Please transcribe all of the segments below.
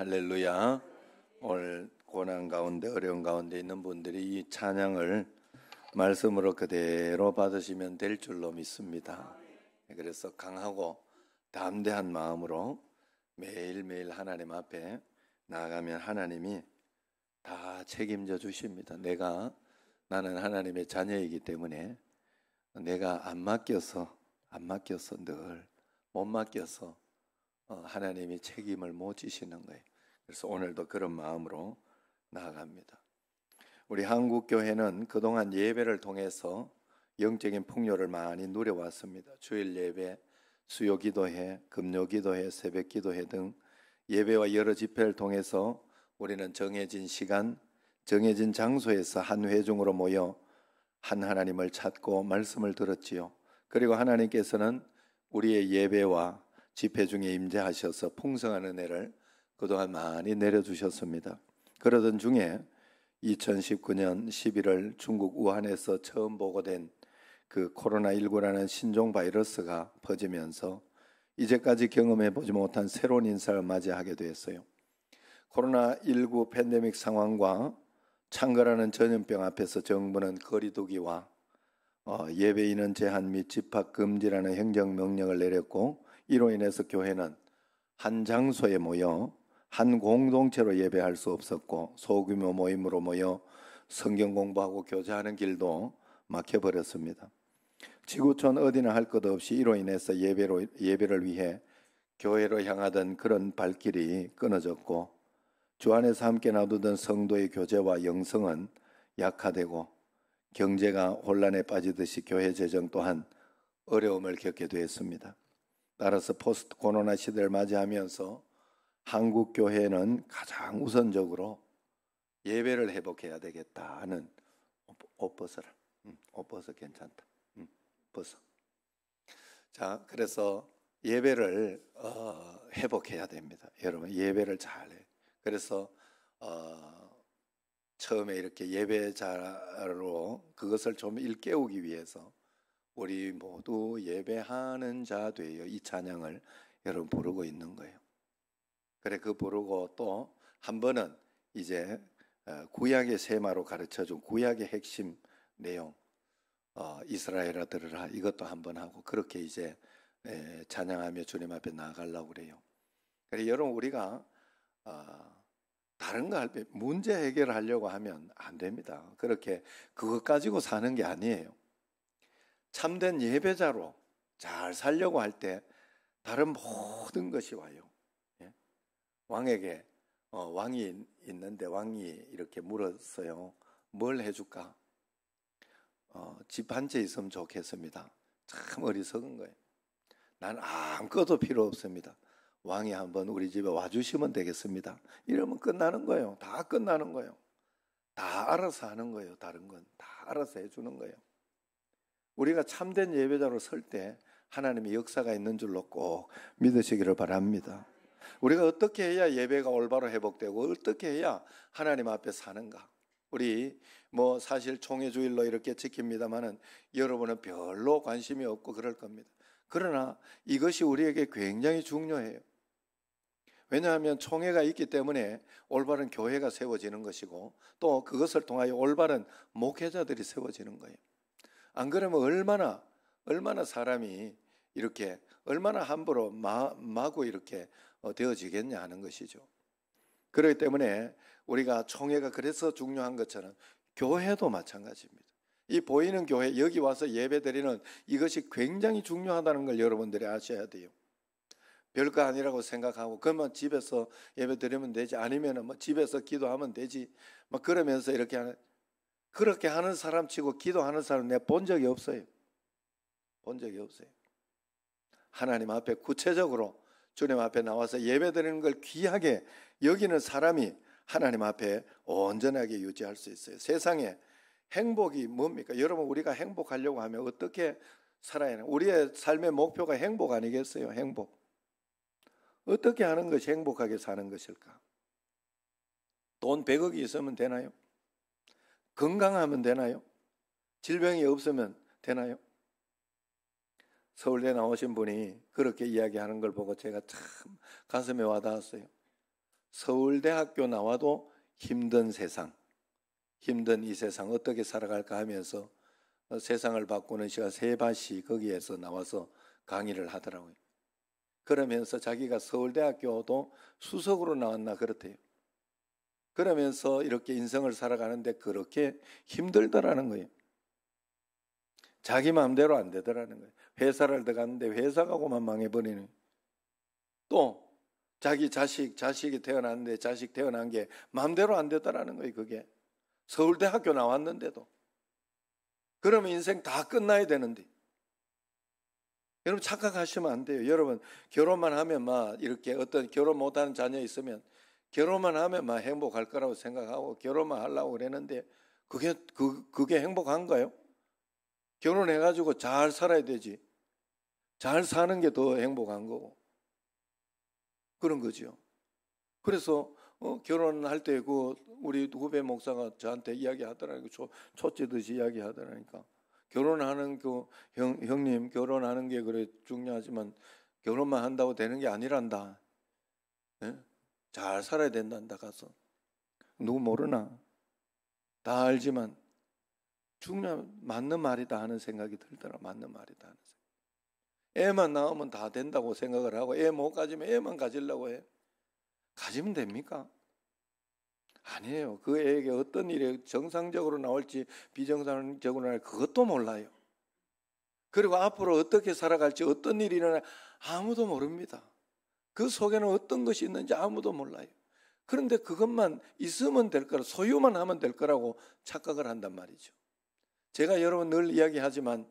할렐루야. 오늘 고난 가운데 어려운 가운데 있는 분들이 이 찬양을 말씀으로 그대로 받으시면 될 줄로 믿습니다. 그래서 강하고 담대한 마음으로 매일매일 하나님 앞에 나아가면 하나님이 다 책임져 주십니다. 나는 하나님의 자녀이기 때문에 내가 안 맡겨서 늘 못 맡겨서 하나님이 책임을 못 지시는 거예요. 그래서 오늘도 그런 마음으로 나아갑니다. 우리 한국교회는 그동안 예배를 통해서 영적인 풍요를 많이 누려왔습니다. 주일 예배, 수요 기도회, 금요 기도회, 새벽 기도회 등 예배와 여러 집회를 통해서 우리는 정해진 시간, 정해진 장소에서 한 회중으로 모여 한 하나님을 찾고 말씀을 들었지요. 그리고 하나님께서는 우리의 예배와 집회 중에 임재하셔서 풍성한 은혜를 그동안 많이 내려주셨습니다. 그러던 중에 2019년 11월 중국 우한에서 처음 보고된 그 코로나19라는 신종 바이러스가 퍼지면서 이제까지 경험해보지 못한 새로운 인사를 맞이하게 되었어요. 코로나19 팬데믹 상황과 창궐하는 전염병 앞에서 정부는 거리두기와 예배 인원 제한 및 집합 금지라는 행정명령을 내렸고, 이로 인해서 교회는 한 장소에 모여 한 공동체로 예배할 수 없었고, 소규모 모임으로 모여 성경 공부하고 교제하는 길도 막혀버렸습니다. 지구촌 어디나 할 것 없이 이로 인해서 예배를 위해 교회로 향하던 그런 발길이 끊어졌고, 주 안에서 함께 나누던 성도의 교제와 영성은 약화되고, 경제가 혼란에 빠지듯이 교회 재정 또한 어려움을 겪게 되었습니다. 따라서 포스트 코로나 시대를 맞이하면서 한국 교회는 가장 우선적으로 예배를 회복해야 되겠다 하는 옷 벗어라. 옷 벗어 괜찮다. 벗어. 자, 그래서 예배를 회복해야 됩니다. 여러분 예배를 잘해. 그래서 처음에 이렇게 예배자로 그것을 좀 일깨우기 위해서 우리 모두 예배하는 자 되어 이 찬양을 여러분 부르고 있는 거예요. 그래 그 부르고 또 한 번은 이제 구약의 세마로 가르쳐준 구약의 핵심 내용 이스라엘아 들으라 이것도 한번 하고 그렇게 이제 찬양하며 주님 앞에 나아가려고 그래요. 그래 여러분 우리가 다른 거 할 때 문제 해결하려고 하면 안 됩니다. 그렇게 그것 가지고 사는 게 아니에요. 참된 예배자로 잘 살려고 할 때 다른 모든 것이 와요. 예? 왕에게 왕이 있는데 왕이 이렇게 물었어요. 뭘 해줄까? 집 한 채 있으면 좋겠습니다. 참 어리석은 거예요. 난 아무것도 필요 없습니다. 왕이 한번 우리 집에 와주시면 되겠습니다. 이러면 끝나는 거예요. 다 끝나는 거예요. 다 알아서 하는 거예요. 다른 건 다 알아서 해주는 거예요. 우리가 참된 예배자로 설 때 하나님의 역사가 있는 줄로 꼭 믿으시기를 바랍니다. 우리가 어떻게 해야 예배가 올바로 회복되고 어떻게 해야 하나님 앞에 사는가? 우리 사실 총회주일로 이렇게 지킵니다마는 여러분은 별로 관심이 없고 그럴 겁니다. 그러나 이것이 우리에게 굉장히 중요해요. 왜냐하면 총회가 있기 때문에 올바른 교회가 세워지는 것이고 또 그것을 통하여 올바른 목회자들이 세워지는 거예요. 안 그러면 얼마나 사람이 이렇게 얼마나 함부로 마구 이렇게 되어지겠냐 하는 것이죠. 그렇기 때문에 우리가 총회가 그래서 중요한 것처럼 교회도 마찬가지입니다. 이 보이는 교회 여기 와서 예배 드리는 이것이 굉장히 중요하다는 걸 여러분들이 아셔야 돼요. 별거 아니라고 생각하고 그러면 집에서 예배 드리면 되지 아니면 집에서 기도하면 되지 그러면서 그렇게 하는 사람 치고 기도하는 사람 내가 본 적이 없어요. 본 적이 없어요. 하나님 앞에 구체적으로 주님 앞에 나와서 예배 드리는 걸 귀하게 여기는 사람이 하나님 앞에 온전하게 유지할 수 있어요. 세상에 행복이 뭡니까? 여러분 우리가 행복하려고 하면 어떻게 살아야 하나? 우리의 삶의 목표가 행복 아니겠어요? 행복. 어떻게 하는 것이 행복하게 사는 것일까? 돈 100억이 있으면 되나요? 건강하면 되나요? 질병이 없으면 되나요? 서울대 나오신 분이 그렇게 이야기하는 걸 보고 제가 참 가슴에 와닿았어요. 서울대학교 나와도 힘든 세상, 힘든 이 세상 어떻게 살아갈까 하면서 세상을 바꾸는 시가 세바시 거기에서 나와서 강의를 하더라고요. 그러면서 자기가 서울대학교도 수석으로 나왔나 그렇대요. 그러면서 이렇게 인생을 살아가는데 그렇게 힘들더라는 거예요. 자기 마음대로 안 되더라는 거예요. 회사를 들어갔는데 회사가고만 망해버리는 거예요. 또 자기 자식이 태어났는데 자식 태어난 게 마음대로 안 되더라는 거예요. 그게 서울대학교 나왔는데도. 그러면 인생 다 끝나야 되는데. 여러분 착각하시면 안 돼요. 여러분 결혼만 하면 막 이렇게 어떤 결혼 못하는 자녀 있으면 결혼만 하면 막 행복할 거라고 생각하고 결혼만 하려고 그랬는데 그게 행복한가요? 결혼해가지고 잘 살아야 되지. 잘 사는 게 더 행복한 거고. 그런 거죠. 그래서 결혼할 때 우리 후배 목사가 저한테 이야기하더라니까. 초치듯이 이야기하더라니까. 결혼하는 형님 결혼하는 게 그래 중요하지만 결혼만 한다고 되는 게 아니란다. 예? 잘 살아야 된단다 가서. 누구 모르나? 다 알지만 맞는 말이다 하는 생각이 들더라. 맞는 말이다 하는 생각. 애만 낳으면 다 된다고 생각을 하고 애 못 가지면 애만 가지려고 해. 가지면 됩니까? 아니에요. 그 애에게 어떤 일이 정상적으로 나올지 비정상적으로 나올지 그것도 몰라요. 그리고 앞으로 어떻게 살아갈지 어떤 일이 일어나 아무도 모릅니다. 그 속에는 어떤 것이 있는지 아무도 몰라요. 그런데 그것만 있으면 될 거라 소유만 하면 될 거라고 착각을 한단 말이죠. 제가 여러분 늘 이야기하지만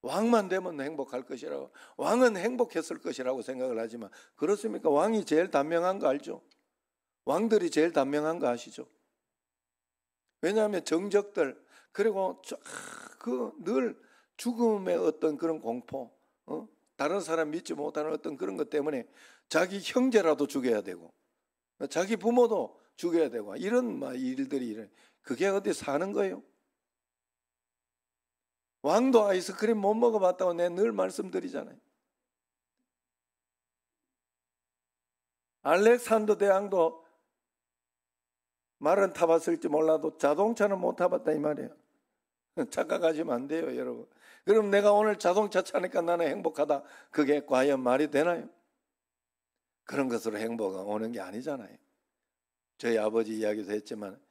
왕만 되면 행복할 것이라고 왕은 행복했을 것이라고 생각을 하지만 그렇습니까? 왕이 제일 단명한 거 알죠? 왕들이 제일 단명한 거 아시죠? 왜냐하면 정적들 그리고 늘 죽음의 어떤 그런 공포 다른 사람 믿지 못하는 어떤 그런 것 때문에 자기 형제라도 죽여야 되고 자기 부모도 죽여야 되고 이런 일들이 그게 어디 사는 거예요? 왕도 아이스크림 못 먹어봤다고 내가 늘 말씀드리잖아요. 알렉산더 대왕도 말은 타봤을지 몰라도 자동차는 못 타봤다 이 말이에요. 착각하시면 안 돼요 여러분. 그럼 내가 오늘 자동차 차니까 나는 행복하다. 그게 과연 말이 되나요? 그런 것으로 행복은 오는 게 아니잖아요. 저희 아버지 이야기도 했지만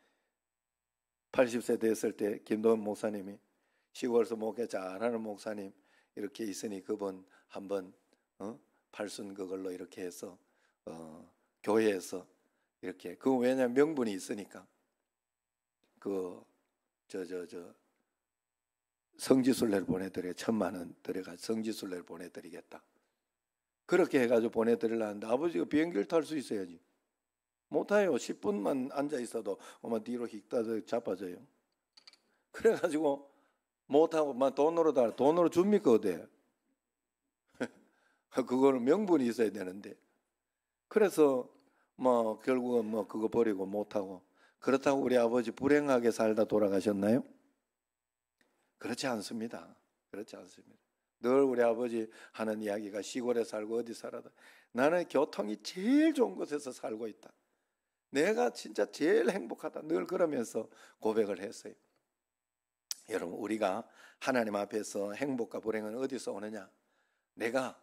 80세 됐을 때 김도원 목사님이 시골에서 목회 잘하는 목사님 이렇게 있으니 그분 한번 팔순 그걸로 이렇게 해서 교회에서 이렇게 그 왜냐면 명분이 있으니까 성지순례를 보내드려 1,000만 원 들여가 성지순례를 보내드리겠다. 그렇게 해가지고 보내드리려는데 아버지가 비행기를 탈 수 있어야지. 못 타요. 10분만 앉아 있어도 엄마 뒤로 휙 자빠져요. 그래가지고 못 타고 막 돈으로 줍니까 어디? 그거는 명분이 있어야 되는데. 그래서 결국은 그거 버리고 못 하고 그렇다고 우리 아버지 불행하게 살다 돌아가셨나요? 그렇지 않습니다. 그렇지 않습니다. 늘 우리 아버지 하는 이야기가 시골에 살고 어디 살아도 나는 교통이 제일 좋은 곳에서 살고 있다. 내가 진짜 제일 행복하다. 늘 그러면서 고백을 했어요. 여러분 우리가 하나님 앞에서 행복과 불행은 어디서 오느냐? 내가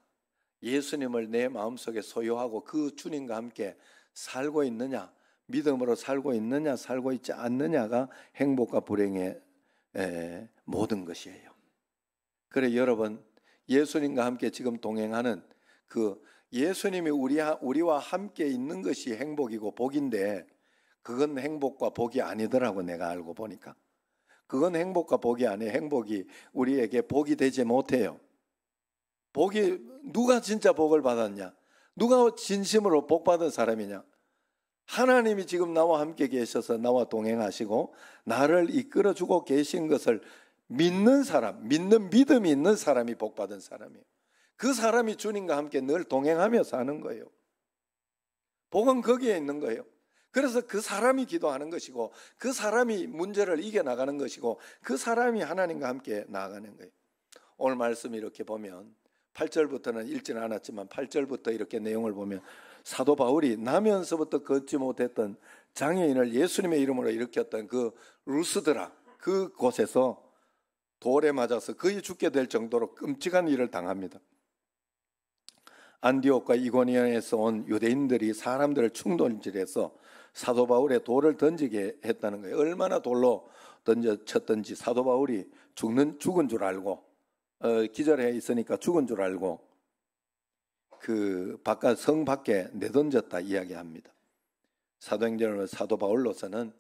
예수님을 내 마음속에 소유하고 그 주님과 함께 살고 있느냐? 믿음으로 살고 있느냐? 살고 있지 않느냐가 행복과 불행의 모든 것이에요. 그래 여러분 예수님과 함께 지금 동행하는 그 예수님이 우리와 함께 있는 것이 행복이고 복인데 그건 행복과 복이 아니더라고 내가 알고 보니까. 그건 행복과 복이 아니에요. 행복이 우리에게 복이 되지 못해요. 누가 진짜 복을 받았냐? 누가 진심으로 복 받은 사람이냐? 하나님이 지금 나와 함께 계셔서 나와 동행하시고 나를 이끌어주고 계신 것을 믿는 사람, 믿는 믿음이 있는 사람이 복 받은 사람이에요. 그 사람이 주님과 함께 늘 동행하며 사는 거예요. 복은 거기에 있는 거예요. 그래서 그 사람이 기도하는 것이고 그 사람이 문제를 이겨나가는 것이고 그 사람이 하나님과 함께 나아가는 거예요. 오늘 말씀 이렇게 보면 8절부터는 읽지는 않았지만 8절부터 이렇게 내용을 보면 사도 바울이 나면서부터 걷지 못했던 장애인을 예수님의 이름으로 일으켰던 그 루스드라 그 곳에서 돌에 맞아서 거의 죽게 될 정도로 끔찍한 일을 당합니다. 안디옥과 이고니온에서 온 유대인들이 사람들을 충돌질해서 사도 바울에 돌을 던지게 했다는 거예요. 얼마나 돌로 쳤던지 사도 바울이 죽은 줄 알고 기절해 있으니까 죽은 줄 알고 그 바깥 성 밖에 내던졌다 이야기합니다. 사도행전을 사도 바울로서는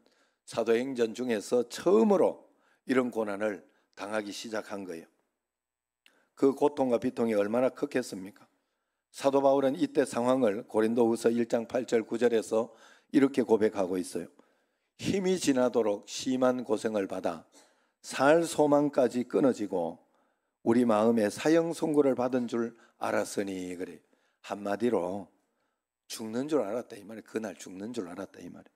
사도행전 중에서 처음으로 이런 고난을 당하기 시작한 거예요. 그 고통과 비통이 얼마나 컸겠습니까? 사도 바울은 이때 상황을 고린도후서 1장 8절 9절에서 이렇게 고백하고 있어요. 힘이 지나도록 심한 고생을 받아 살 소망까지 끊어지고 우리 마음에 사형 선고를 받은 줄 알았으니 그래. 한마디로 죽는 줄 알았다 이 말이에요. 그날 죽는 줄 알았다 이 말이에요.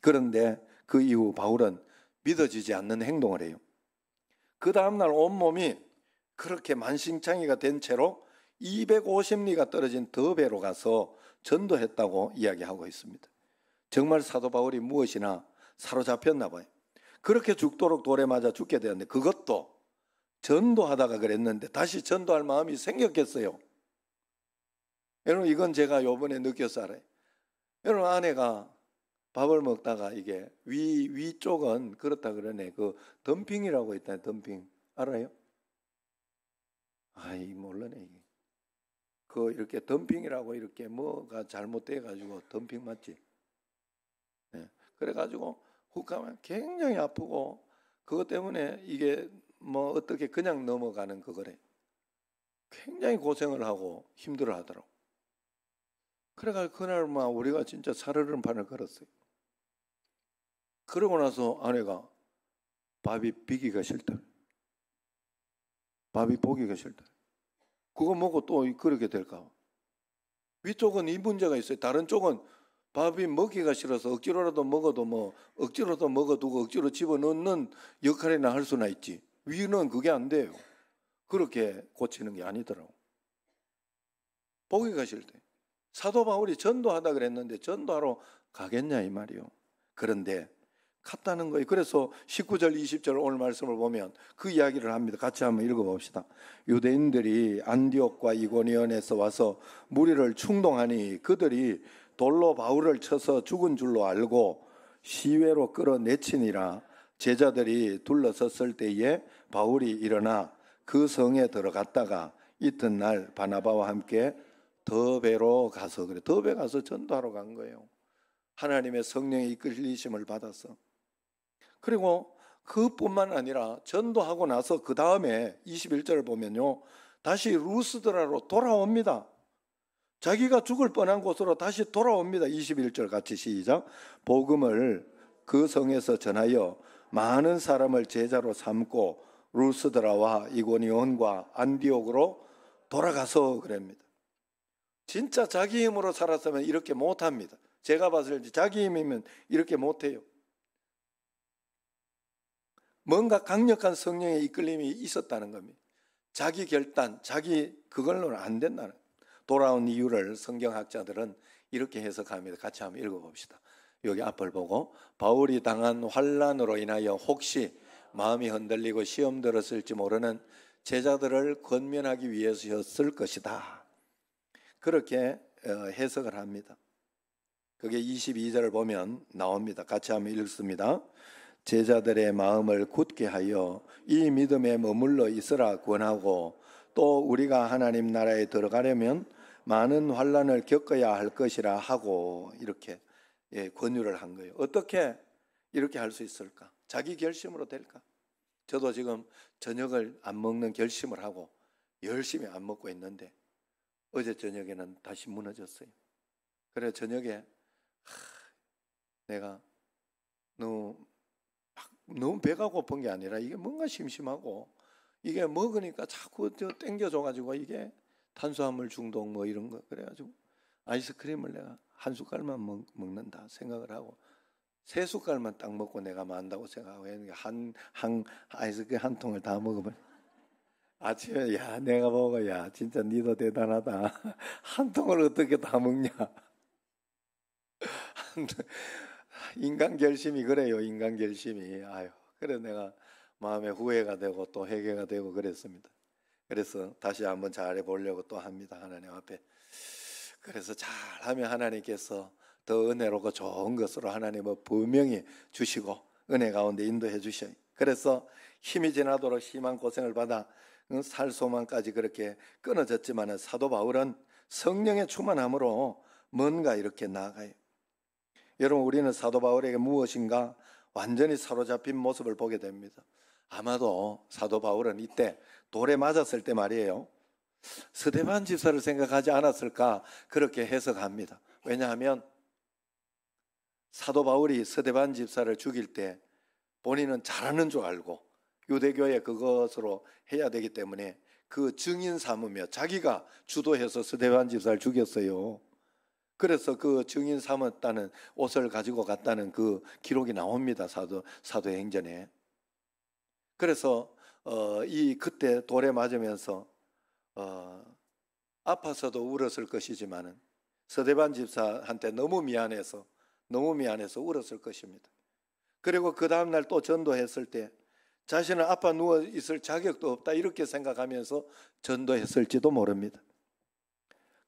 그런데 그 이후 바울은 믿어지지 않는 행동을 해요. 그 다음날 온몸이 그렇게 만신창이가 된 채로 250리가 떨어진 더베로 가서 전도했다고 이야기하고 있습니다. 정말 사도 바울이 무엇이나 사로잡혔나 봐요. 그렇게 죽도록 돌에 맞아 죽게 되었는데 그것도 전도하다가 그랬는데 다시 전도할 마음이 생겼겠어요. 여러분 이건 제가 요번에 느껴서 알아요. 여러분 아내가 밥을 먹다가 이게 위쪽은 그렇다 그러네. 그 덤핑이라고 있다. 덤핑 알아요? 아이 몰라네 이게. 그 이렇게 덤핑이라고 이렇게 뭐가 잘못돼 가지고 덤핑 맞지? 네. 그래 가지고 훅 하면 굉장히 아프고 그것 때문에 이게 뭐 어떻게 그냥 넘어가는 그거래. 굉장히 고생을 하고 힘들어 하더라고. 그래가 그날 막 우리가 진짜 살얼음 판을 걸었어요. 그러고 나서 아내가 밥이 비기가 싫다. 밥이 보기가 싫다. 그거 먹고 또 그렇게 될까? 위쪽은 이 문제가 있어요. 다른 쪽은 밥이 먹기가 싫어서 억지로라도 먹어도 뭐 억지로도 먹어두고 억지로 집어넣는 역할이나 할 수나 있지. 위는 그게 안 돼요. 그렇게 고치는 게 아니더라고. 보기가 싫대. 사도 바울이 전도하다 그랬는데 전도하러 가겠냐 이 말이요. 그런데 갔다는 거예요. 그래서 19절 20절 오늘 말씀을 보면 그 이야기를 합니다. 같이 한번 읽어봅시다. 유대인들이 안디옥과 이고니온에서 와서 무리를 충동하니 그들이 돌로 바울을 쳐서 죽은 줄로 알고 시외로 끌어내치니라. 제자들이 둘러섰을 때에 바울이 일어나 그 성에 들어갔다가 이튿날 바나바와 함께 더베로 가서 그래. 더베 가서 전도하러 간 거예요. 하나님의 성령의 이끌리심을 받아서. 그리고 그뿐만 아니라 전도하고 나서 그 다음에 21절을 보면요. 다시 루스드라로 돌아옵니다. 자기가 죽을 뻔한 곳으로 다시 돌아옵니다. 21절 같이 시작. 복음을 그 성에서 전하여 많은 사람을 제자로 삼고 루스드라와 이고니온과 안디옥으로 돌아가서 그럽니다. 진짜 자기 힘으로 살았으면 이렇게 못합니다. 제가 봤을 때 자기 힘이면 이렇게 못해요. 뭔가 강력한 성령의 이끌림이 있었다는 겁니다. 자기 결단, 자기 그걸로는 안 된다는 거예요. 돌아온 이유를 성경학자들은 이렇게 해석합니다. 같이 한번 읽어봅시다. 여기 앞을 보고 바울이 당한 환난으로 인하여 혹시 마음이 흔들리고 시험 들었을지 모르는 제자들을 권면하기 위해서였을 것이다. 그렇게 해석을 합니다. 그게 22절을 보면 나옵니다. 같이 한번 읽습니다. 제자들의 마음을 굳게 하여 이 믿음에 머물러 있으라 권하고 또 우리가 하나님 나라에 들어가려면 많은 환난을 겪어야 할 것이라 하고 이렇게 권유를 한 거예요. 어떻게 이렇게 할 수 있을까? 자기 결심으로 될까? 저도 지금 저녁을 안 먹는 결심을 하고 열심히 안 먹고 있는데 어제 저녁에는 다시 무너졌어요. 그래 저녁에 내가 너무 배가 고픈 게 아니라 이게 뭔가 심심하고 이게 먹으니까 자꾸 땡겨줘가지고 이게 탄수화물 중독 뭐 이런 거 그래가지고 아이스크림을 내가 한 숟갈만 먹는다 생각을 하고 3숟갈만 딱 먹고 내가 만다고 생각하고 했는데 한 아이스크림 한 통을 다 먹어버려. 아침에 야 내가 보고 야 진짜 니도 대단하다. 한 통을 어떻게 다 먹냐. 인간 결심이 그래요. 인간 결심이. 아유, 그래 내가 마음에 후회가 되고 또 회개가 되고 그랬습니다. 그래서 다시 한번 잘해 보려고 또 합니다. 하나님 앞에. 그래서 잘하면 하나님께서 더 은혜롭고 좋은 것으로 하나님은 분명히 주시고 은혜 가운데 인도해 주셔요. 그래서 힘이 지나도록 심한 고생을 받아 살소망까지 그렇게 끊어졌지만 사도 바울은 성령의 충만함으로 뭔가 이렇게 나아가요. 여러분, 우리는 사도 바울에게 무엇인가 완전히 사로잡힌 모습을 보게 됩니다. 아마도 사도 바울은 이때 돌에 맞았을 때 말이에요, 스데반 집사를 생각하지 않았을까 그렇게 해석합니다. 왜냐하면 사도 바울이 스데반 집사를 죽일 때 본인은 잘하는 줄 알고 유대교에 그것으로 해야 되기 때문에 그 증인 삼으며 자기가 주도해서 스데반 집사를 죽였어요. 그래서 그 증인 삼았다는 옷을 가지고 갔다는 그 기록이 나옵니다. 사도행전에. 그래서 그때 돌에 맞으면서 아파서도 울었을 것이지만은 스데반 집사한테 너무 미안해서 울었을 것입니다. 그리고 그 다음날 또 전도했을 때 자신은 아파 누워 있을 자격도 없다 이렇게 생각하면서 전도했을지도 모릅니다.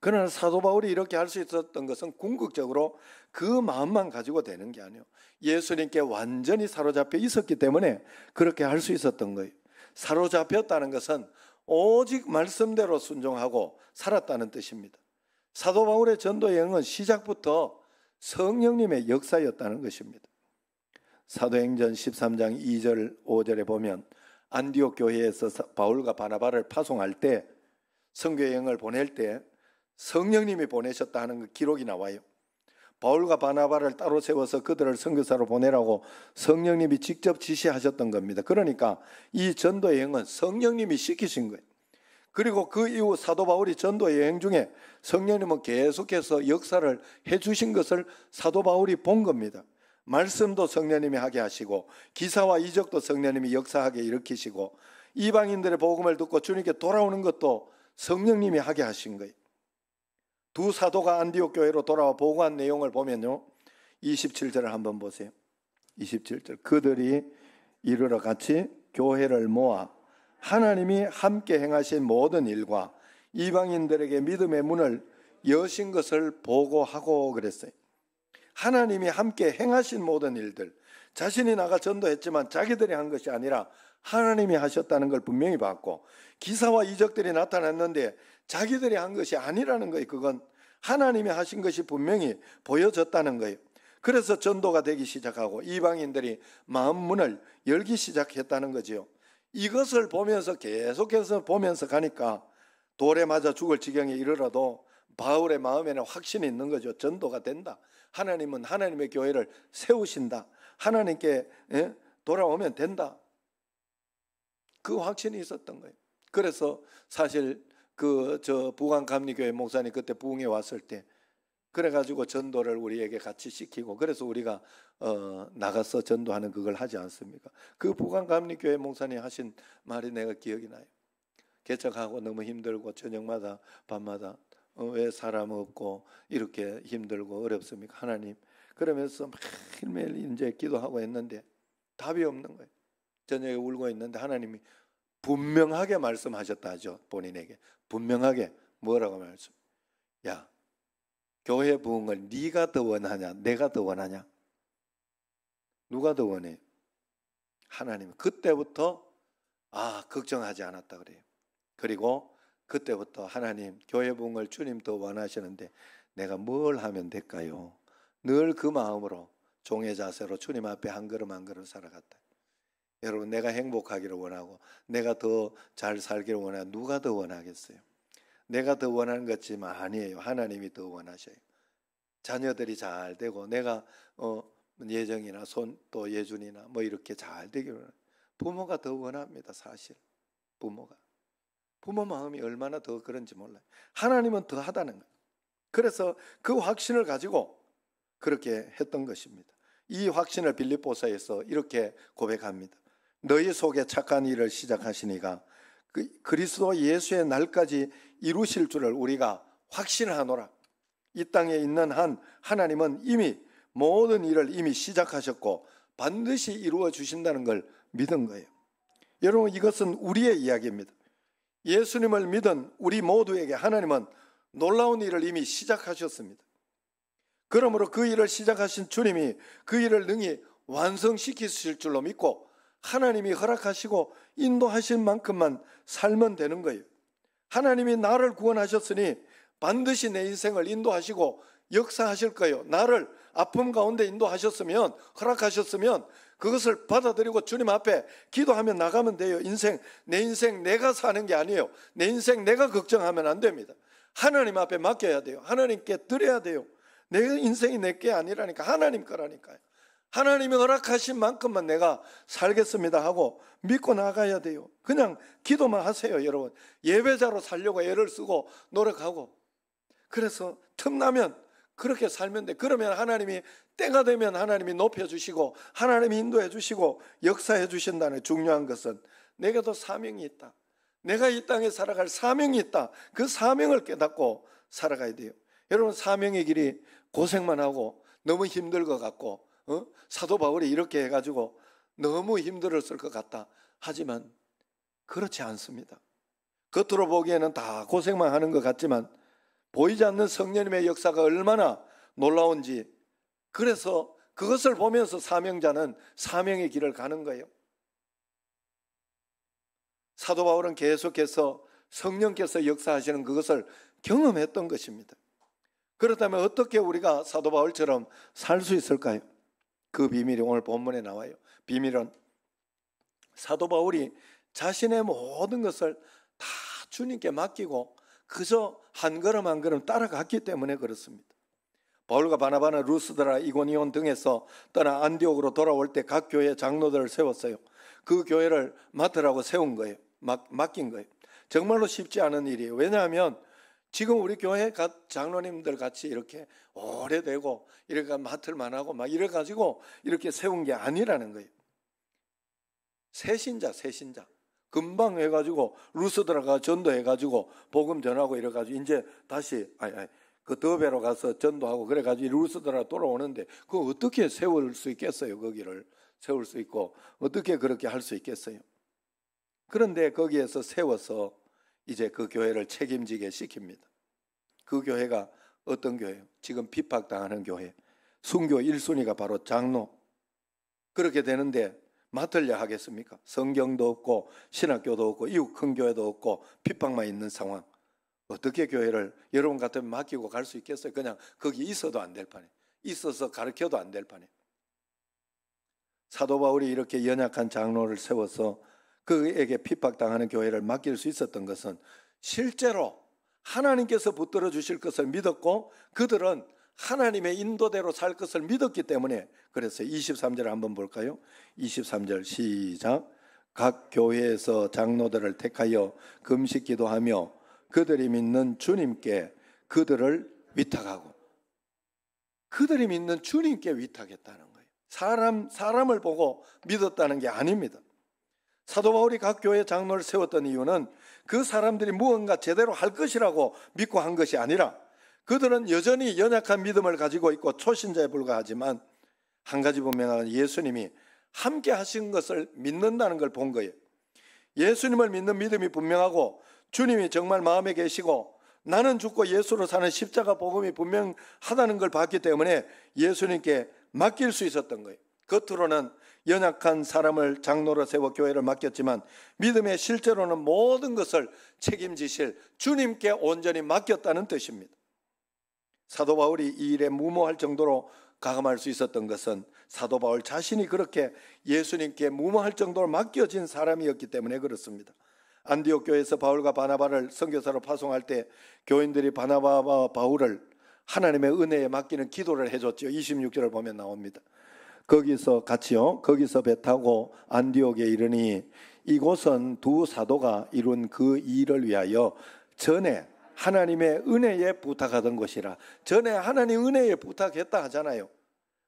그러나 사도 바울이 이렇게 할 수 있었던 것은 궁극적으로 그 마음만 가지고 되는 게 아니에요. 예수님께 완전히 사로잡혀 있었기 때문에 그렇게 할 수 있었던 거예요. 사로잡혔다는 것은 오직 말씀대로 순종하고 살았다는 뜻입니다. 사도 바울의 전도 여행은 시작부터 성령님의 역사였다는 것입니다. 사도행전 13장 2절 5절에 보면 안디옥 교회에서 바울과 바나바를 파송할 때, 선교 여행을 보낼 때 성령님이 보내셨다 하는 기록이 나와요. 바울과 바나바를 따로 세워서 그들을 선교사로 보내라고 성령님이 직접 지시하셨던 겁니다. 그러니까 이 전도 여행은 성령님이 시키신 거예요. 그리고 그 이후 사도 바울이 전도 여행 중에 성령님은 계속해서 역사를 해주신 것을 사도 바울이 본 겁니다. 말씀도 성령님이 하게 하시고 기사와 이적도 성령님이 역사하게 일으키시고 이방인들의 복음을 듣고 주님께 돌아오는 것도 성령님이 하게 하신 거예요. 두 사도가 안디옥 교회로 돌아와 보고한 내용을 보면요, 27절을 한번 보세요. 27절, 그들이 이르러 같이 교회를 모아 하나님이 함께 행하신 모든 일과 이방인들에게 믿음의 문을 여신 것을 보고하고 그랬어요. 하나님이 함께 행하신 모든 일들, 자신이 나가 전도했지만 자기들이 한 것이 아니라 하나님이 하셨다는 걸 분명히 봤고, 기사와 이적들이 나타났는데 자기들이 한 것이 아니라는 거예요. 그건 하나님이 하신 것이 분명히 보여졌다는 거예요. 그래서 전도가 되기 시작하고 이방인들이 마음 문을 열기 시작했다는 거지요. 이것을 보면서 계속해서 보면서 가니까 돌에 맞아 죽을 지경에 이르러도 바울의 마음에는 확신이 있는 거죠. 전도가 된다. 하나님은 하나님의 교회를 세우신다. 하나님께 돌아오면 된다. 그 확신이 있었던 거예요. 그래서 사실 부강 감리교회 목사님 그때 부흥에 왔을 때 그래가지고 전도를 우리에게 같이 시키고, 그래서 우리가 나가서 전도하는 그걸 하지 않습니까? 그 부강 감리교회 목사님 하신 말이 내가 기억이 나요. 개척하고 너무 힘들고 저녁마다 밤마다 왜 사람 없고 이렇게 힘들고 어렵습니까? 하나님. 그러면서 매일매일 이제 기도하고 했는데 답이 없는 거예요. 저녁에 울고 있는데 하나님이 분명하게 말씀하셨다 하죠. 본인에게 분명하게 뭐라고 말씀? 야, 교회 부흥을 네가 더 원하냐 내가 더 원하냐? 누가 더 원해? 하나님. 그때부터 걱정하지 않았다 그래요. 그리고 그때부터 하나님, 교회 부흥을 주님 더 원하시는데 내가 뭘 하면 될까요? 늘 그 마음으로 종의 자세로 주님 앞에 한 걸음 한 걸음 살아갔다. 여러분, 내가 행복하기를 원하고 내가 더 잘 살기를 원하고 누가 더 원하겠어요? 내가 더 원하는 것지만 아니에요. 하나님이 더 원하셔요. 자녀들이 잘 되고 내가 예정이나 또 예준이나 뭐 이렇게 잘 되기를 원해요. 부모가 더 원합니다. 사실 부모 마음이 얼마나 더 그런지 몰라요. 하나님은 더 하다는 거예요. 그래서 그 확신을 가지고 그렇게 했던 것입니다. 이 확신을 빌립보서에서 이렇게 고백합니다. 너희 속에 착한 일을 시작하시니가 그리스도 예수의 날까지 이루실 줄을 우리가 확신하노라. 이 땅에 있는 한 하나님은 이미 모든 일을 이미 시작하셨고 반드시 이루어 주신다는 걸 믿은 거예요. 여러분, 이것은 우리의 이야기입니다. 예수님을 믿은 우리 모두에게 하나님은 놀라운 일을 이미 시작하셨습니다. 그러므로 그 일을 시작하신 주님이 그 일을 능히 완성시키실 줄로 믿고 하나님이 허락하시고 인도하신 만큼만 살면 되는 거예요. 하나님이 나를 구원하셨으니 반드시 내 인생을 인도하시고 역사하실 거예요. 나를 아픔 가운데 인도하셨으면, 허락하셨으면 그것을 받아들이고 주님 앞에 기도하며 나가면 돼요. 내 인생 내가 사는 게 아니에요. 내 인생 내가 걱정하면 안 됩니다. 하나님 앞에 맡겨야 돼요. 하나님께 드려야 돼요. 내 인생이 내게 아니라니까, 하나님 거라니까요. 하나님이 허락하신 만큼만 내가 살겠습니다 하고 믿고 나가야 돼요. 그냥 기도만 하세요. 여러분, 예배자로 살려고 애를 쓰고 노력하고, 그래서 틈나면 그렇게 살면 돼. 그러면 하나님이 때가 되면 하나님이 높여주시고 하나님이 인도해 주시고 역사해 주신다는. 중요한 것은 내게도 사명이 있다. 내가 이 땅에 살아갈 사명이 있다. 그 사명을 깨닫고 살아가야 돼요. 여러분, 사명의 길이 고생만 하고 너무 힘들 것 같고, 사도 바울이 이렇게 해가지고 너무 힘들었을 것 같다. 하지만 그렇지 않습니다. 겉으로 보기에는 다 고생만 하는 것 같지만 보이지 않는 성령님의 역사가 얼마나 놀라운지, 그래서 그것을 보면서 사명자는 사명의 길을 가는 거예요. 사도 바울은 계속해서 성령께서 역사하시는 그것을 경험했던 것입니다. 그렇다면 어떻게 우리가 사도 바울처럼 살 수 있을까요? 그 비밀이 오늘 본문에 나와요. 비밀은 사도 바울이 자신의 모든 것을 다 주님께 맡기고 그저 한 걸음 한 걸음 따라갔기 때문에 그렇습니다. 바울과 바나바는 루스드라, 이고니온 등에서 떠나 안디옥으로 돌아올 때 각 교회 장로들을 세웠어요. 그 교회를 맡으라고 세운 거예요. 맡긴 거예요. 정말로 쉽지 않은 일이에요. 왜냐하면 지금 우리 교회 장로님들 같이 이렇게 오래되고 이렇게 맡을 만하고 막 이래가지고 이렇게 세운 게 아니라는 거예요. 새신자 금방 해가지고 루스드라가 전도해가지고 복음 전하고 이래가지고 이제 다시 그 더베로 가서 전도하고 그래가지고 루스드라 돌아오는데 그거 어떻게 세울 수 있겠어요? 거기를 세울 수 있고 어떻게 그렇게 할 수 있겠어요? 그런데 거기에서 세워서 이제 그 교회를 책임지게 시킵니다. 그 교회가 어떤 교회예요? 지금 핍박당하는 교회. 순교 1순위가 바로 장로. 그렇게 되는데 맡으려 하겠습니까? 성경도 없고 신학교도 없고 이웃 큰 교회도 없고 핍박만 있는 상황. 어떻게 교회를 여러분 같으면 맡기고 갈 수 있겠어요? 그냥 거기 있어도 안 될 판에, 있어서 가르쳐도 안 될 판에. 사도 바울이 이렇게 연약한 장로를 세워서 그에게 핍박당하는 교회를 맡길 수 있었던 것은 실제로 하나님께서 붙들어 주실 것을 믿었고 그들은 하나님의 인도대로 살 것을 믿었기 때문에 그래서 23절 한번 볼까요? 23절 시작. 각 교회에서 장로들을 택하여 금식 기도하며 그들이 믿는 주님께 그들을 위탁하고, 그들이 믿는 주님께 위탁했다는 거예요. 사람을 보고 믿었다는 게 아닙니다. 사도 바울이 각 교회 장로를 세웠던 이유는 그 사람들이 무언가 제대로 할 것이라고 믿고 한 것이 아니라 그들은 여전히 연약한 믿음을 가지고 있고 초신자에 불과하지만 한 가지 분명한 예수님이 함께 하신 것을 믿는다는 걸 본 거예요. 예수님을 믿는 믿음이 분명하고 주님이 정말 마음에 계시고 나는 죽고 예수로 사는 십자가 복음이 분명하다는 걸 봤기 때문에 예수님께 맡길 수 있었던 거예요. 겉으로는 연약한 사람을 장로로 세워 교회를 맡겼지만 믿음의 실제로는 모든 것을 책임지실 주님께 온전히 맡겼다는 뜻입니다. 사도 바울이 이 일에 무모할 정도로 가감할 수 있었던 것은 사도 바울 자신이 그렇게 예수님께 무모할 정도로 맡겨진 사람이었기 때문에 그렇습니다. 안디옥 교회에서 바울과 바나바를 선교사로 파송할 때 교인들이 바나바와 바울을 하나님의 은혜에 맡기는 기도를 해줬죠. 26절을 보면 나옵니다. 거기서 배 타고 안디옥에 이르니 이곳은 두 사도가 이룬 그 일을 위하여 전에 하나님의 은혜에 부탁하던 곳이라. 전에 하나님 은혜에 부탁했다 하잖아요.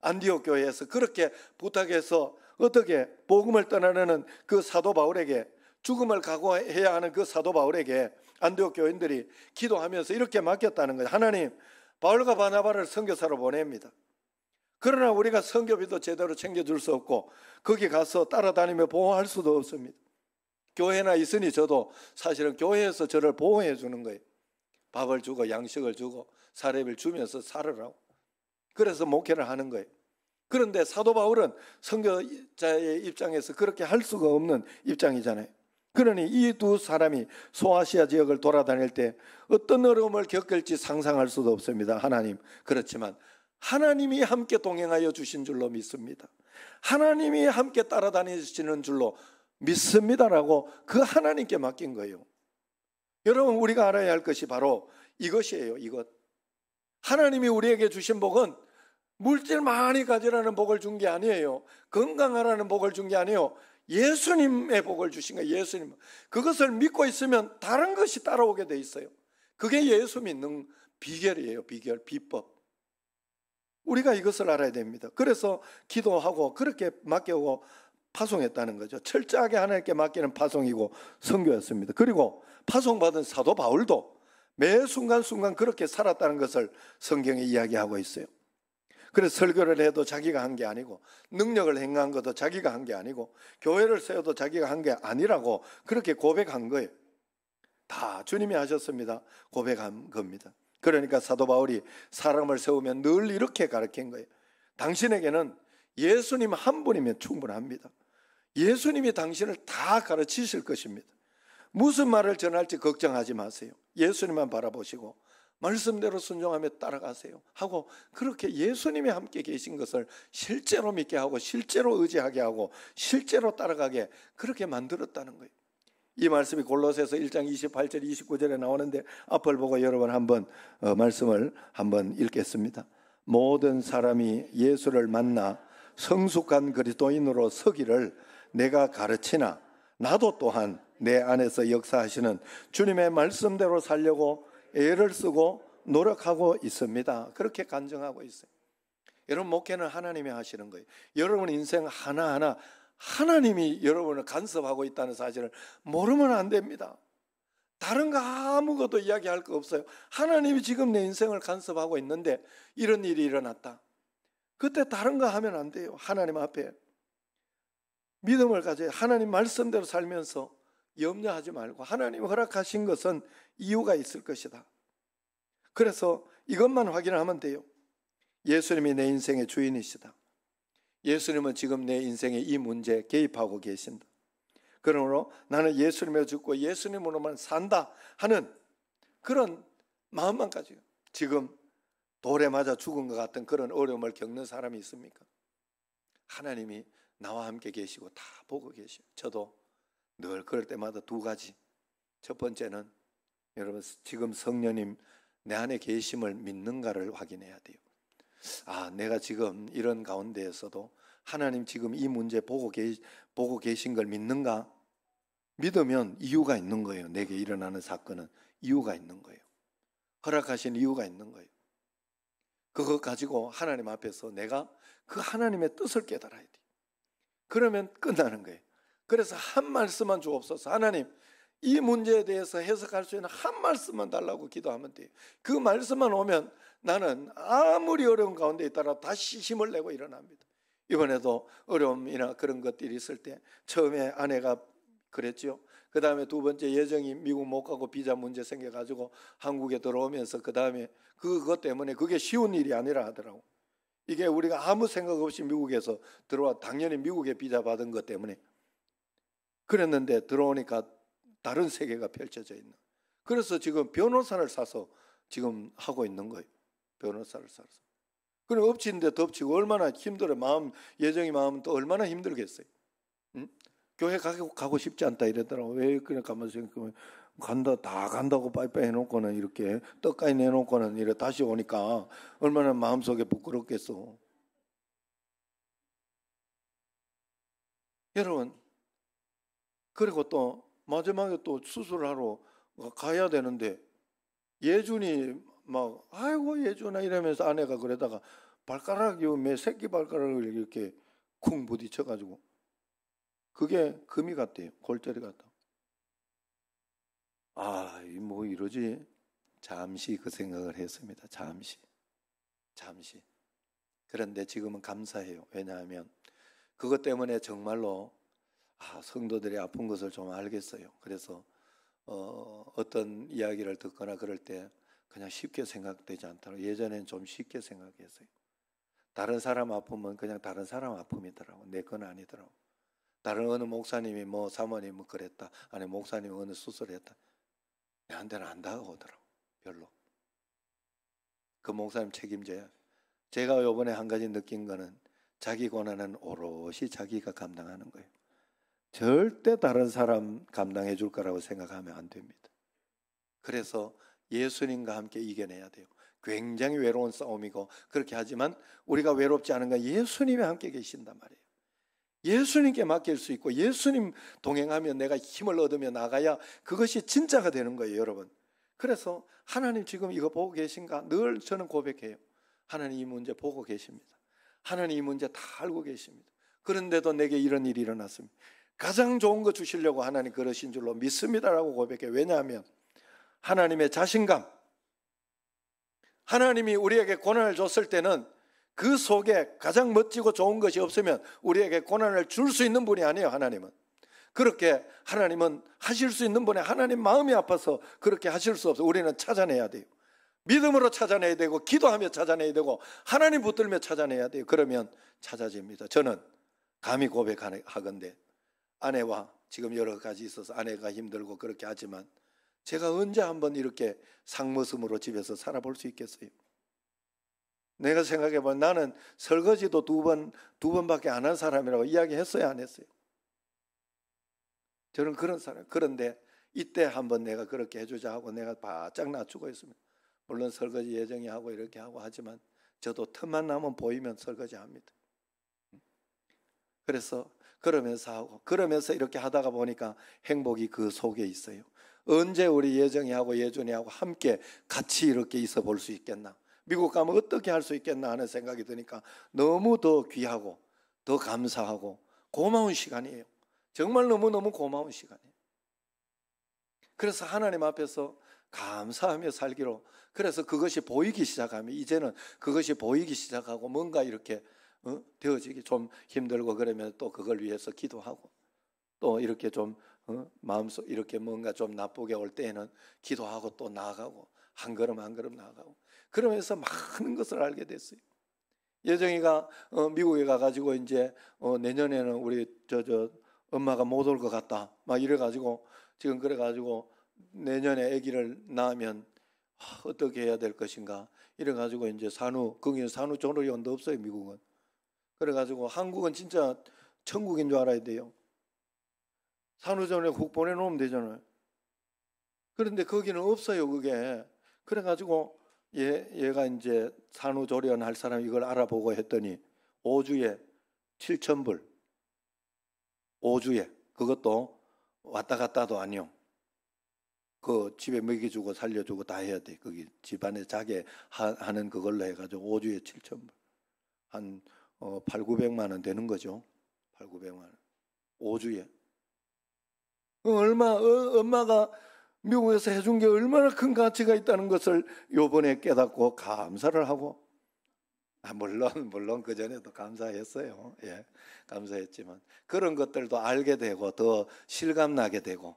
안디옥 교회에서 그렇게 부탁해서 어떻게 복음을 떠나려는 그 사도 바울에게, 죽음을 각오해야 하는 그 사도 바울에게 안디옥 교인들이 기도하면서 이렇게 맡겼다는 거예요. 하나님, 바울과 바나바를 선교사로 보냅니다. 그러나 우리가 선교비도 제대로 챙겨줄 수 없고 거기 가서 따라다니며 보호할 수도 없습니다. 교회나 있으니 저도 사실은 교회에서 저를 보호해 주는 거예요. 밥을 주고 양식을 주고 사례비를 주면서 살으라고. 그래서 목회를 하는 거예요. 그런데 사도 바울은 선교자의 입장에서 그렇게 할 수가 없는 입장이잖아요. 그러니 이 두 사람이 소아시아 지역을 돌아다닐 때 어떤 어려움을 겪을지 상상할 수도 없습니다. 하나님. 그렇지만 하나님이 함께 동행하여 주신 줄로 믿습니다. 하나님이 함께 따라다니시는 줄로 믿습니다라고 그 하나님께 맡긴 거예요. 여러분, 우리가 알아야 할 것이 바로 이것이에요. 이것. 하나님이 우리에게 주신 복은 물질 많이 가지라는 복을 준 게 아니에요. 건강하라는 복을 준 게 아니에요. 예수님의 복을 주신 거예요. 예수님. 그것을 믿고 있으면 다른 것이 따라오게 돼 있어요. 그게 예수 믿는 비결이에요. 비법. 우리가 이것을 알아야 됩니다. 그래서 기도하고 그렇게 맡기고 파송했다는 거죠. 철저하게 하나님께 맡기는 파송이고 선교였습니다. 그리고 파송받은 사도 바울도 매 순간순간 그렇게 살았다는 것을 성경에 이야기하고 있어요. 그래서 설교를 해도 자기가 한 게 아니고, 능력을 행한 것도 자기가 한 게 아니고, 교회를 세워도 자기가 한 게 아니라고 그렇게 고백한 거예요. 다 주님이 하셨습니다. 고백한 겁니다. 그러니까 사도 바울이 사람을 세우면 늘 이렇게 가르친 거예요. 당신에게는 예수님 한 분이면 충분합니다. 예수님이 당신을 다 가르치실 것입니다. 무슨 말을 전할지 걱정하지 마세요. 예수님만 바라보시고 말씀대로 순종하며 따라가세요 하고, 그렇게 예수님이 함께 계신 것을 실제로 믿게 하고 실제로 의지하게 하고 실제로 따라가게 그렇게 만들었다는 거예요. 이 말씀이 골로새서 1장 28절 29절에 나오는데 앞을 보고 여러분 한번 말씀을 한번 읽겠습니다. 모든 사람이 예수를 만나 성숙한 그리스도인으로 서기를 내가 가르치나 나도 또한 내 안에서 역사하시는 주님의 말씀대로 살려고 애를 쓰고 노력하고 있습니다. 그렇게 간증하고 있어요. 여러분, 목회는 하나님이 하시는 거예요. 여러분 인생 하나하나 하나님이 여러분을 간섭하고 있다는 사실을 모르면 안 됩니다. 다른 거 아무것도 이야기할 거 없어요. 하나님이 지금 내 인생을 간섭하고 있는데 이런 일이 일어났다. 그때 다른 거 하면 안 돼요. 하나님 앞에 믿음을 가져야, 하나님 말씀대로 살면서 염려하지 말고 하나님 허락하신 것은 이유가 있을 것이다. 그래서 이것만 확인하면 돼요. 예수님이 내 인생의 주인이시다. 예수님은 지금 내 인생의 이 문제에 개입하고 계신다. 그러므로 나는 예수님을 죽고 예수님으로만 산다 하는 그런 마음만 가지고, 지금 돌에 맞아 죽은 것 같은 그런 어려움을 겪는 사람이 있습니까? 하나님이 나와 함께 계시고 다 보고 계셔요. 저도 늘 그럴 때마다 두 가지. 첫 번째는 여러분, 지금 성령님 내 안에 계심을 믿는가를 확인해야 돼요. 아, 내가 지금 이런 가운데에서도 하나님 지금 이 문제 보고 계신 걸 믿는가? 믿으면 이유가 있는 거예요. 내게 일어나는 사건은 이유가 있는 거예요. 허락하신 이유가 있는 거예요. 그거 가지고 하나님 앞에서 내가 그 하나님의 뜻을 깨달아야 돼요. 그러면 끝나는 거예요. 그래서 한 말씀만 주옵소서. 하나님, 이 문제에 대해서 해석할 수 있는 한 말씀만 달라고 기도하면 돼요. 그 말씀만 오면 나는 아무리 어려운 가운데 있다가 다시 힘을 내고 일어납니다. 이번에도 어려움이나 그런 것들이 있을 때 처음에 아내가 그랬죠. 그 다음에 두 번째 예정이 미국 못 가고 비자 문제 생겨가지고 한국에 들어오면서 그 다음에 그것 때문에 그게 쉬운 일이 아니라 하더라고. 이게 우리가 아무 생각 없이 미국에서 들어와 당연히 미국에 비자 받은 것 때문에 그랬는데 들어오니까 다른 세계가 펼쳐져 있는. 그래서 지금 변호사를 사서 지금 하고 있는 거예요. 변호사를 사서. 그럼 엎치는데 덮치고 얼마나 힘들어요. 예정이 마음은 또 얼마나 힘들겠어요. 응? 교회 가고 싶지 않다 이러더라고. 왜 그냥 가만히 생각하면 다 간다고 빠이빠이 해놓고는 이렇게 떡까지 내놓고는 이래 다시 오니까 얼마나 마음속에 부끄럽겠어. 여러분, 그리고 또 마지막에 또 수술하러 가야 되는데 예준이 막 아이고 예준아 이러면서 아내가 그러다가 발가락이 새끼 발가락을 이렇게 쿵 부딪혀가지고 그게 금이 갔대요. 골절이 갔다. 아, 뭐 이러지? 잠시 그 생각을 했습니다. 잠시. 그런데 지금은 감사해요. 왜냐하면 그것 때문에 정말로 성도들이 아픈 것을 좀 알겠어요. 그래서 어떤 이야기를 듣거나 그럴 때 그냥 쉽게 생각되지 않더라고요. 예전엔 좀 쉽게 생각했어요. 다른 사람 아프면 그냥 다른 사람 아픔이더라고. 내 건 아니더라고. 다른 어느 목사님이 뭐 사모님 뭐 그랬다, 아니 목사님이 어느 수술했다, 내한테는 안 다가오더라고. 별로. 그 목사님 책임져야. 제가 이번에 한 가지 느낀 거는 자기 고난은 오롯이 자기가 감당하는 거예요. 절대 다른 사람 감당해 줄 거라고 생각하면 안 됩니다. 그래서 예수님과 함께 이겨내야 돼요. 굉장히 외로운 싸움이고 그렇게 하지만 우리가 외롭지 않은 건 예수님이 함께 계신단 말이에요. 예수님께 맡길 수 있고 예수님 동행하면 내가 힘을 얻으며 나가야 그것이 진짜가 되는 거예요, 여러분. 그래서 하나님 지금 이거 보고 계신가? 늘 저는 고백해요. 하나님 이 문제 보고 계십니다. 하나님 이 문제 다 알고 계십니다. 그런데도 내게 이런 일이 일어났습니다. 가장 좋은 거 주시려고 하나님 그러신 줄로 믿습니다라고 고백해요. 왜냐하면 하나님의 자신감, 하나님이 우리에게 고난을 줬을 때는 그 속에 가장 멋지고 좋은 것이 없으면 우리에게 고난을 줄 수 있는 분이 아니에요. 하나님은 그렇게 하나님은 하실 수 있는 분이 하나님 마음이 아파서 그렇게 하실 수 없어요. 우리는 찾아내야 돼요. 믿음으로 찾아내야 되고 기도하며 찾아내야 되고 하나님 붙들며 찾아내야 돼요. 그러면 찾아집니다. 저는 감히 고백하건대 아내와 지금 여러 가지 있어서 아내가 힘들고 그렇게 하지만 제가 언제 한번 이렇게 상머슴으로 집에서 살아볼 수 있겠어요? 내가 생각해보면 나는 설거지도 두 번밖에 안 한 사람이라고 이야기했어요, 안 했어요? 저는 그런 사람. 그런데 이때 한번 내가 그렇게 해주자 하고 내가 바짝 낮추고 있습니다. 물론 설거지 예정이 하고 이렇게 하고 하지만 저도 틈만 나면 보이면 설거지 합니다. 그래서 그러면서 하고 그러면서 이렇게 하다가 보니까 행복이 그 속에 있어요. 언제 우리 예정이 하고 예준이 하고 함께 같이 이렇게 있어 볼 수 있겠나? 미국 가면 어떻게 할 수 있겠나 하는 생각이 드니까 너무 더 귀하고 더 감사하고 고마운 시간이에요. 정말 너무너무 고마운 시간이에요. 그래서 하나님 앞에서 감사하며 살기로, 그래서 그것이 보이기 시작하면 이제는 그것이 보이기 시작하고 뭔가 이렇게 되어지기 좀 힘들고 그러면 또 그걸 위해서 기도하고 또 이렇게 좀 마음속 이렇게 뭔가 좀 나쁘게 올 때에는 기도하고 또 나아가고 한 걸음 한 걸음 나아가고 그러면서 많은 것을 알게 됐어요. 예정이가 미국에 가가지고 이제 내년에는 우리 엄마가 못 올 것 같다 막 이래가지고 지금 그래가지고 내년에 아기를 낳으면 어떻게 해야 될 것인가 이래가지고 이제 거기는 산후조리원도 없어요, 미국은. 그래가지고 한국은 진짜 천국인 줄 알아야 돼요. 산후조리원 국 보내놓으면 되잖아요. 그런데 거기는 없어요, 그게. 그래가지고 얘가 이제 산후조리원 할 사람 이걸 알아보고 했더니 5주에 7,000불 5주에 그것도 왔다 갔다도 아니요. 그 집에 먹여주고 살려주고 다 해야 돼. 거기 집안에 자게 하는 그걸로 해가지고 5주에 7,000불 한 8,900만 원 되는 거죠. 8,900만 원 5주에. 엄마가 미국에서 해준 게 얼마나 큰 가치가 있다는 것을 요번에 깨닫고 감사를 하고, 물론 그전에도 감사했어요. 예, 감사했지만 그런 것들도 알게 되고 더 실감나게 되고.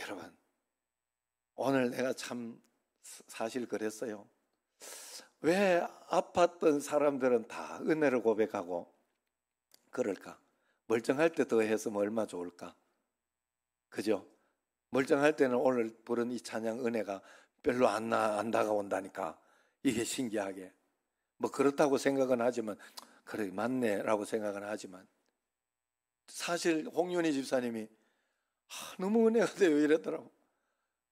여러분, 오늘 내가 참 사실 그랬어요. 왜 아팠던 사람들은 다 은혜를 고백하고 그럴까? 멀쩡할 때 더 했으면 얼마 좋을까? 그죠? 멀쩡할 때는 오늘 부른 이 찬양 은혜가 별로 안 다가온다니까. 이게 신기하게. 뭐 그렇다고 생각은 하지만 그래 맞네라고 생각은 하지만 사실 홍윤희 집사님이 너무 은혜가 돼요 이랬더라고.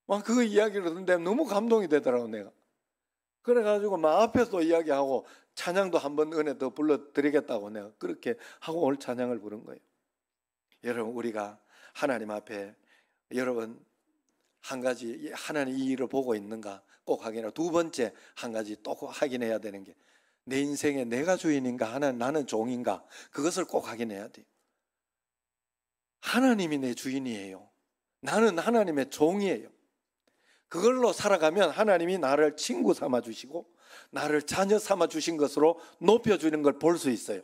막 그 이야기를 듣는데 너무 감동이 되더라고 내가. 그래가지고 막 앞에서 이야기하고 찬양도 한번 은혜 더 불러드리겠다고 내가 그렇게 하고 오늘 찬양을 부른 거예요. 여러분, 우리가 하나님 앞에 여러분 한 가지 하나님 이 일을 보고 있는가 꼭 확인하고, 두 번째 한 가지 또 확인해야 되는 게 내 인생에 내가 주인인가 나는 종인가, 그것을 꼭 확인해야 돼요. 하나님이 내 주인이에요. 나는 하나님의 종이에요. 그걸로 살아가면 하나님이 나를 친구 삼아 주시고 나를 자녀 삼아 주신 것으로 높여주는 걸 볼 수 있어요.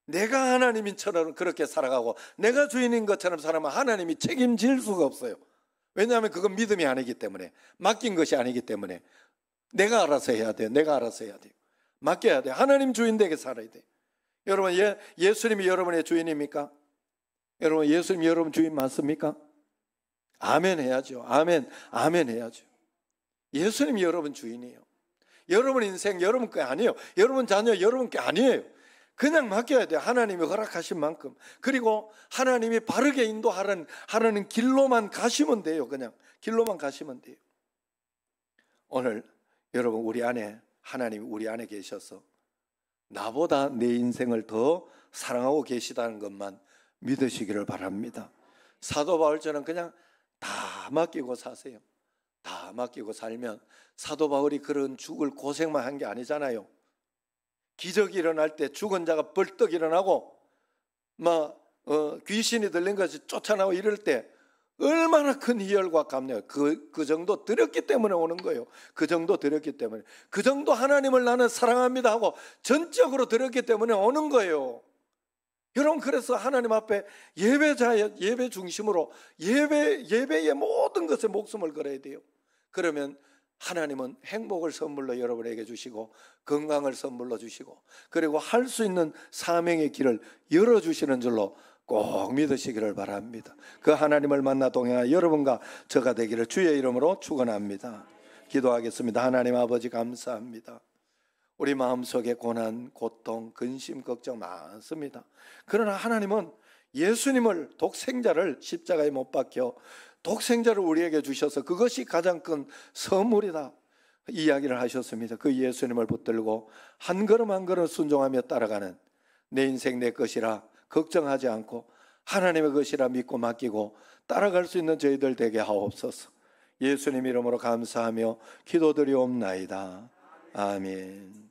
내가 하나님인처럼 그렇게 살아가고 내가 주인인 것처럼 살아가면 하나님이 책임질 수가 없어요. 왜냐하면 그건 믿음이 아니기 때문에, 맡긴 것이 아니기 때문에 내가 알아서 해야 돼요. 내가 알아서 해야 돼요. 맡겨야 돼요. 하나님 주인 되게 살아야 돼요. 여러분, 예수님이 여러분의 주인입니까? 여러분, 예수님 여러분 주인 맞습니까? 아멘 해야죠. 아멘, 아멘 해야죠. 예수님이 여러분 주인이에요. 여러분 인생 여러분 게 아니에요. 여러분 자녀 여러분 게 아니에요. 그냥 맡겨야 돼요. 하나님이 허락하신 만큼. 그리고 하나님이 바르게 인도하라는 길로만 가시면 돼요. 그냥 길로만 가시면 돼요. 오늘 여러분, 우리 안에 하나님이 우리 안에 계셔서 나보다 내 인생을 더 사랑하고 계시다는 것만 믿으시기를 바랍니다. 사도 바울처럼 그냥 다 맡기고 사세요. 다 맡기고 살면, 사도 바울이 그런 죽을 고생만 한 게 아니잖아요. 기적이 일어날 때 죽은 자가 벌떡 일어나고 귀신이 들린 것이 쫓아나고 이럴 때 얼마나 큰 희열과 감격. 그 정도 드렸기 때문에 오는 거예요. 그 정도 드렸기 때문에, 그 정도 하나님을 나는 사랑합니다 하고 전적으로 드렸기 때문에 오는 거예요. 여러분, 그래서 하나님 앞에 예배 중심으로 예배의 모든 것에 목숨을 걸어야 돼요. 그러면 하나님은 행복을 선물로 여러분에게 주시고 건강을 선물로 주시고, 그리고 할 수 있는 사명의 길을 열어주시는 줄로 꼭 믿으시기를 바랍니다. 그 하나님을 만나 동행하여 여러분과 저가 되기를 주의 이름으로 축원합니다. 기도하겠습니다. 하나님 아버지, 감사합니다. 우리 마음속에 고난, 고통, 근심, 걱정 많습니다. 그러나 하나님은 예수님을, 독생자를 십자가에 못 박혀 독생자를 우리에게 주셔서 그것이 가장 큰 선물이다 이야기를 하셨습니다. 그 예수님을 붙들고 한 걸음 한 걸음 순종하며 따라가는, 내 인생 내 것이라 걱정하지 않고 하나님의 것이라 믿고 맡기고 따라갈 수 있는 저희들 되게 하옵소서. 예수님 이름으로 감사하며 기도드리옵나이다. 아멘.